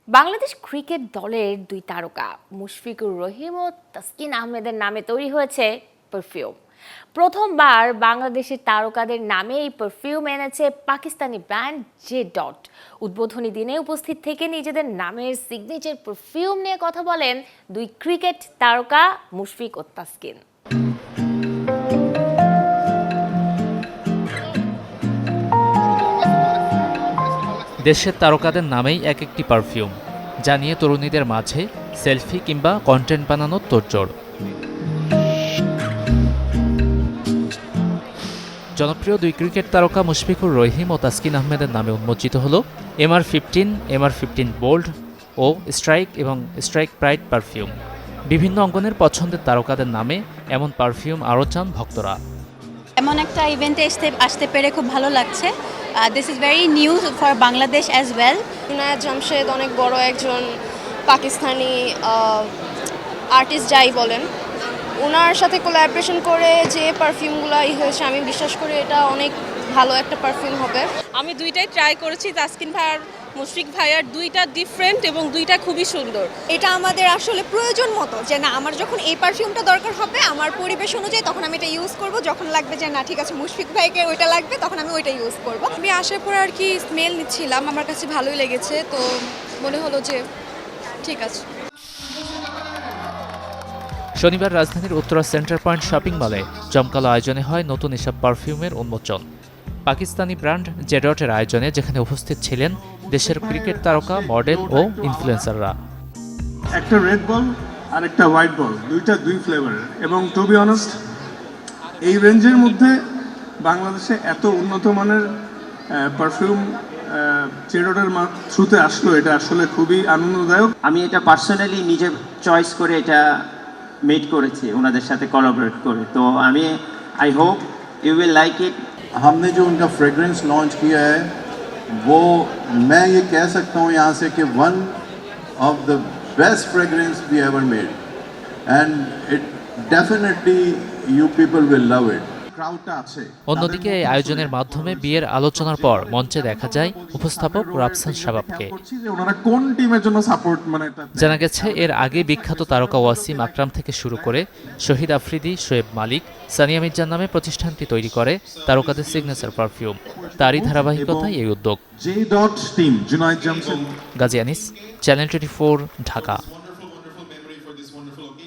Bangladesh cricket দলের দুই তারকা মুশফিকুর রহিম ও তাসকিন আহমেদের নামে তৈরি হয়েছে পারফিউম। প্রথমবার বাংলাদেশের তারকাদের নামে এই পারফিউম এনেছে পাকিস্তানি ব্র্যান্ড জে ডট। উদ্বোধনী দিনে উপস্থিত থেকে নিজেদের নামের সিগনেচার পারফিউম নিয়ে কথা বলেন দুই ক্রিকেট তারকা মুশফিক ও তাসকিন। দেশের তারকাদের নামেই এক একটি পারফিউম, যা নিয়ে তরুণীদের মাঝে সেলফি কিংবা কন্টেন্ট বানানোর তোড়জোড়। জনপ্রিয় দুই ক্রিকেট তারকা মুশফিকুর রহিম ও তাসকিন আহমেদের নামে উন্মোচিত হল MR15, MR15 বোল্ড ও স্ট্রাইক এবং স্ট্রাইক প্রাইড পারফিউম। বিভিন্ন অঙ্গনের পছন্দের তারকাদের নামে এমন পারফিউম আরও চান ভক্তরা। এমন একটা ইভেন্টে আসতে পেরে খুব ভালো লাগছে। This is very new for Bangladesh as well. Inayat Jamshed অনেক বড় একজন পাকিস্তানি আর্টিস্ট যাই বলেন, ওনার সাথে কোলাবোরেশন করে যে পারফিউমগুলো হয়েছে আমি বিশ্বাস করি এটা অনেক ভালো একটা পারফিউম হবে। আমি দুইটাই ট্রাই করেছি, তাসকিন ভাইয়ার মুশফিক ভাইয়ার দুইটা ডিফারেন্ট এবং দুইটা খুবই সুন্দর। এটা আমাদের আসলে প্রয়োজন মতো যে না আমার যখন এই পারফিউমটা দরকার হবে আমার পরিবেশ অনুযায়ী তখন আমি এটা ইউজ করব, যখন লাগবে যে না ঠিক আছে মুশফিক ভাইকে ওইটা লাগবে তখন আমি ওইটা ইউজ করব। আমি আসার পর আর কি স্মেল নিচ্ছিলাম, আমার কাছে ভালোই লেগেছে, তো মনে হলো যে ঠিক আছে। শনিবার রাজধানীর উত্তরা সেন্টার পয়েন্ট শপিং মলে জমকালো আয়োজনে হয় নতুন এসব পারফিউমের উন্মোচন। পাকিস্তানি ব্র্যান্ড জেডটের আয়োজনে যেখানে উপস্থিত ছিলেন দেশের ক্রিকেট তারকা, মডেল ও ইনফ্লুয়েন্সাররা। একটা রেড বল আর একটা হোয়াইট বল, দুই ফ্লেভারের, এবং টু বি অনেস্ট এই রেঞ্জের মধ্যে বাংলাদেশে এত উন্নত মানের পারফিউম জেডটের থ্রুতে আসলো, এটা আসলে খুবই আনন্দদায়ক। আমি এটা পার্সোনালি নিজে চয়েস করে এটা মেড করেছি ওনাদের সাথে কোলাবোরেট করে, তো আমি I hope you will like it. हमने जो उनका फ्रेग्रेंस लॉन्च किया है वो मैं ये कह सकता हूँ यहाँ से कि one of the best fragrance we ever made and it definitely you people will love it. অন্যদিকে এই আয়োজনের মাধ্যমে বিয়ের আলোচনার পর মঞ্চে দেখা যায় উপস্থাপক রাফসান শাবাবকে। জানা গেছে এর আগে বিখ্যাত তারকা ওয়াসিম আকরাম থেকে শুরু করে শহীদ আফ্রিদি, শোয়েব মালিক, সানিয়া মির্জার নামে প্রতিষ্ঠানটি তৈরি করে তারকাদের সিগনেচার পারফিউম। তারই ধারাবাহিকতায় এই উদ্যোগ। J dot team Junaid Jamshed, Gazi Anis, channel 24, Dhaka.